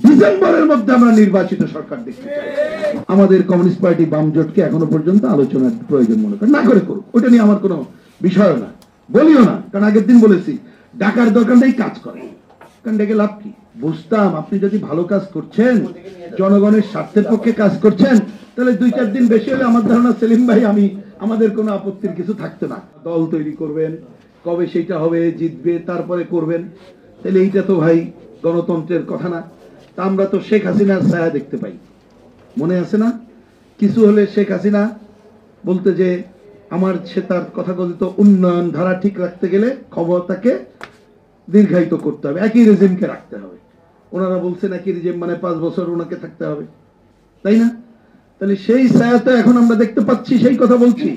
ডিসেম্বরের মধ্যে আমরা নির্বাচিত সরকার দেখতে চাই। আমাদের কমিউনিস্ট পার্টি বাম জোটকে এখনো পর্যন্ত আলোচনার প্রয়োজন মনে করে না করে করুক, ওটা নিয়ে আমার কোনো বিষয় না, বলিও না। কারণ আগের দিন বলেছি ডাকার দরকার নেই, কাজ করে। কারণ ডেকে লাভ কি? বুঝতাম আপনি যদি ভালো কাজ করছেন, জনগণের স্বার্থের পক্ষে কাজ করছেন, তাহলে 2-4 দিন বেশি হলে আমার ধারণা সেলিম ভাই আমাদের কোনো আপত্তির কিছু থাকতো না। দল তৈরি করবেন, কবে সেইটা হবে, জিতবে, তারপরে করবেন, তাহলে এইটা তো ভাই গণতন্ত্রের কথা না। তা আমরা তো শেখ হাসিনার ছায়া দেখতে পাই, মনে আছে না? কিছু হলে শেখ হাসিনা বলতে যে সে তার কথা কথিত উন্নয়ন ধারা ঠিক রাখতে গেলে ক্ষমতাকে দীর্ঘায়িত করতে হবে, একই রেজিমকে রাখতে হবে। ওনারা বলছেন একই রেজিম মানে 5 বছর ওনাকে থাকতে হবে, তাই না? তাহলে সেই ছায়া তো এখন আমরা দেখতে পাচ্ছি, সেই কথা বলছি।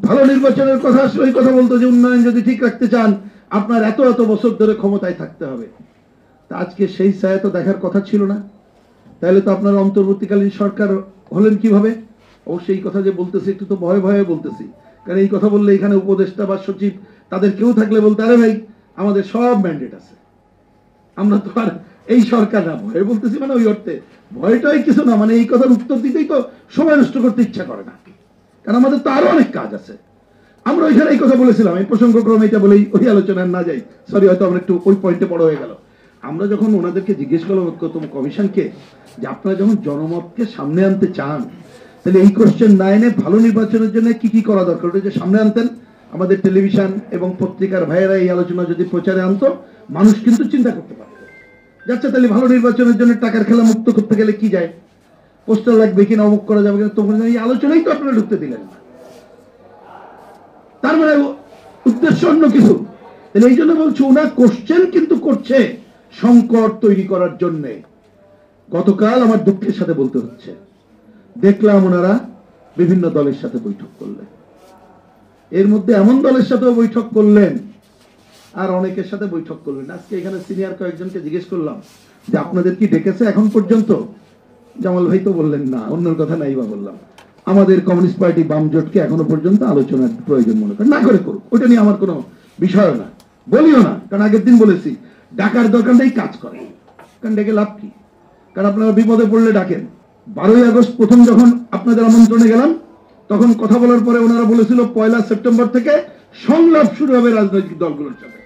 ভালো নির্বাচনের কথা আসলে ওই কথা বলতো যে উন্নয়ন যদি ঠিক রাখতে চান আপনার এত এত বছর ধরে ক্ষমতায় থাকতে হবে। তা আজকে সেই ছায়া তো দেখার কথা ছিল না। তাহলে তো আপনার অন্তর্বর্তীকালীন সরকার হলেন কিভাবে? অবশ্যই এই কথা যে বলতেছি একটু তো ভয়ে ভয়ে বলতেছি, কারণ এই কথা বললে এখানে উপদেষ্টা বা সচিব তাদের কেউ থাকলে বলতে আরে ভাই আমাদের সব ম্যান্ডেট আছে, আমরা তো আর এই সরকার না। ভয়ে বলতেছি মানে ওই অর্থে ভয়টাই কিছু না, মানে এই কথার উত্তর দিতেই তো সময় নষ্ট করতে ইচ্ছা করে না, কারণ আমাদের তো আরো অনেক কাজ আছে। আমরা ওইখানে এই কথা বলেছিলাম, এই প্রসঙ্গক্রমে এটা বলেই ওই আলোচনায় না যাই, সরি হয়তো আমরা একটু ওই পয়েন্টে বড় হয়ে গেল। আমরা যখন ওনাদেরকে জিজ্ঞেস করলাম ঐক্যতম কমিশনকে যে আপনারা যখন জনমতকে সামনে আনতে চান, তাহলে এই কোশ্চেন 9-এ ভালো নির্বাচনের জন্য কি কি করা দরকার ওটা যে সামনে আনতেন, আমাদের টেলিভিশন এবং পত্রিকার ভাইয়েরা এই আলোচনা যদি প্রচারে আনতো, মানুষ কিন্তু চিন্তা করতে পারত যাচ্ছে তাহলে ভালো নির্বাচনের জন্য টাকার খেলা মুক্ত করতে গেলে কি যায়, পোস্টার লাগবে কিনা, অমুক করা যাবে কিনা, তখন এই আলোচনাই তো আপনারা ঢুকতে দিলেন না। তার মানে উদ্দেশ্য অন্য কিছু। তাহলে এই জন্য বলছি ওনার কোশ্চেন কিন্তু করছে সংকট তৈরি করার জন্য। গতকাল আমার দুঃখের সাথে বলতে হচ্ছে, দেখলাম ওনারা বিভিন্ন দলের সাথে বৈঠক করলেন, এর মধ্যে এমন দলের সাথেও বৈঠক করলেন আর অনেকের সাথে বৈঠক করলেন। আজকে এখানে সিনিয়র কয়েকজনকে জিজ্ঞেস করলাম যে আপনাদের কি ডেকেছে এখন পর্যন্ত? জামাল ভাই তো বললেন না, অন্যের কথা নাই বা বললাম। আমাদের কমিউনিস্ট পার্টি বাম জোটকে এখনো পর্যন্ত আলোচনার প্রয়োজন মনে করে না করে করুক, ওটা নিয়ে আমার কোনো বিষয় না, বলিও না। কারণ আগের দিন বলেছি ডাকার দরকার নেই, কাজ করে। কারণ ডেকে লাভ কি? কারণ আপনারা বিপদে পড়লে ডাকেন। 12ই আগস্ট প্রথম যখন আপনাদের আমন্ত্রণে গেলাম, তখন কথা বলার পরে ওনারা বলেছিল 1 সেপ্টেম্বর থেকে সংলাপ শুরু হবে রাজনৈতিক দলগুলোর সাথে।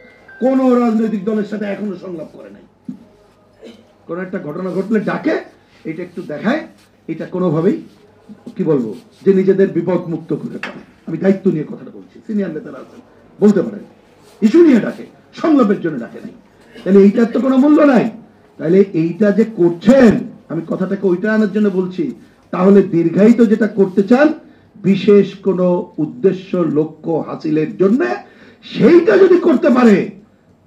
কোন রাজনৈতিক দলের সাথে এখনো সংলাপ করে নাই। কোন একটা ঘটনা ঘটলে ডাকে, এটা একটু দেখায়, এটা কোনোভাবেই কি বলবো যে নিজেদের বিপদ মুক্ত করে পারে। আমি দায়িত্ব নিয়ে কথাটা বলছি, সিনিয়র নেতারা আছেন বলতে পারেন, ইস্যু নিয়ে ডাকে, সংলাপের জন্য ডাকে নাই। তাহলে এইটার তো কোনো মূল্য নাই। তাহলে এইটা যে করছেন, আমি কথাটাকে ওইটা আনার জন্য বলছি, তাহলে দীর্ঘায়িত যেটা করতে চান বিশেষ কোন উদ্দেশ্য লক্ষ্য হাসিলের জন্য, সেইটা যদি করতে পারে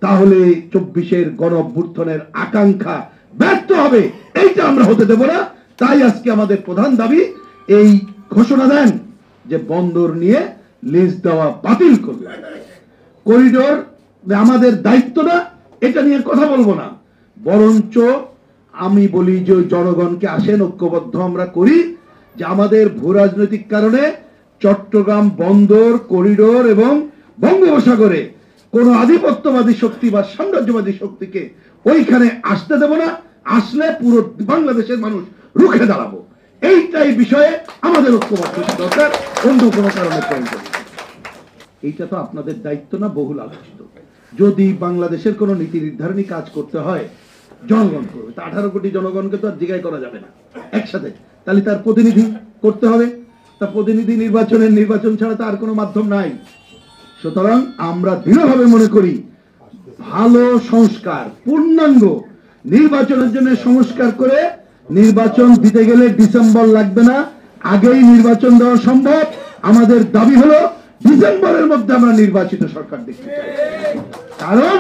তাহলে 24-এর গণ অভ্যুত্থানের আকাঙ্ক্ষা ব্যর্থ হবে। এইটা আমরা হতে দেব না। তাই আজকে আমাদের প্রধান দাবি এই ঘোষণা দেন যে বন্দর নিয়ে লিজ দেওয়া বাতিল করবে। করিডোর আমাদের দায়িত্ব না, এটা নিয়ে কথা বলবো না, বরঞ্চ আমি বলি যে জনগণকে আসেন ঐক্যবদ্ধ আমরা করি যে আমাদের ভূ রাজনৈতিক কারণে চট্টগ্রাম বন্দর করিডোর এবং বঙ্গোপসাগরে কোন আধিপত্যবাদী শক্তি বা সাম্রাজ্যবাদী শক্তিকে ওইখানে আসতে দেব না, আসলে পুরো বাংলাদেশের মানুষ রুখে দাঁড়াবো। এইটাই বিষয়ে আমাদের ঐক্যবদ্ধ দরকার, অন্য কোনো কারণে প্রয়োজন। এইটা তো আপনাদের দায়িত্ব না, বহুল আলোচিত। যদি বাংলাদেশের কোন নীতি নির্ধারণী কাজ করতে হয় জনগণ করবে, তা 18 কোটি জনগণকে তো আর জিজ্ঞাসা করা যাবে না একসাথে, তাহলে তার প্রতিনিধি করতে হবে। তা প্রতিনিধি নির্বাচন ছাড়া তো আর কোনো মাধ্যম নাই। সুতরাং আমরা দৃঢ়ভাবে মনে করি ভালো সংস্কার, পূর্ণাঙ্গ নির্বাচনের জন্য সংস্কার করে নির্বাচন দিতে গেলে ডিসেম্বর লাগবে না, আগেই নির্বাচন দেওয়া সম্ভব। আমাদের দাবি হলো ডিসেম্বরের মধ্যে আমরা নির্বাচিত সরকার দেখতে চাই। কারণ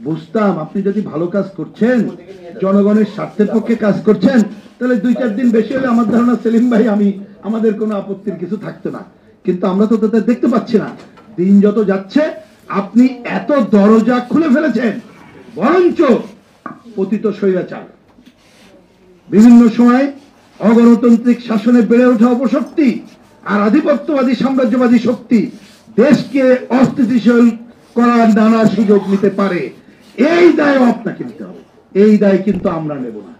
বুঝতাম আপনি যদি ভালো কাজ করছেন, জনগণের স্বার্থের পক্ষে কাজ করছেন, তাহলে 2-4 দিন বেশি হলে আমার ধারণা সেলিম ভাই আমাদের কোনো আপত্তির কিছু থাকতো না। কিন্তু আমরা তো তাদের দেখতে পাচ্ছি না। দিন যত যাচ্ছে আপনি এত দরজা খুলে ফেলেছেন, বরঞ্চ পতিত স্বৈরাচার, বিভিন্ন সময় অগণতান্ত্রিক শাসনে বেড়ে ওঠা অপশক্তি আর আধিপত্যবাদী সাম্রাজ্যবাদী শক্তি দেশকে অস্থিতিশীল করার নানা সুযোগ নিতে পারে। এই দায় আপনাকে নিতে হবে, এই দায় কিন্তু আমরা নেব না।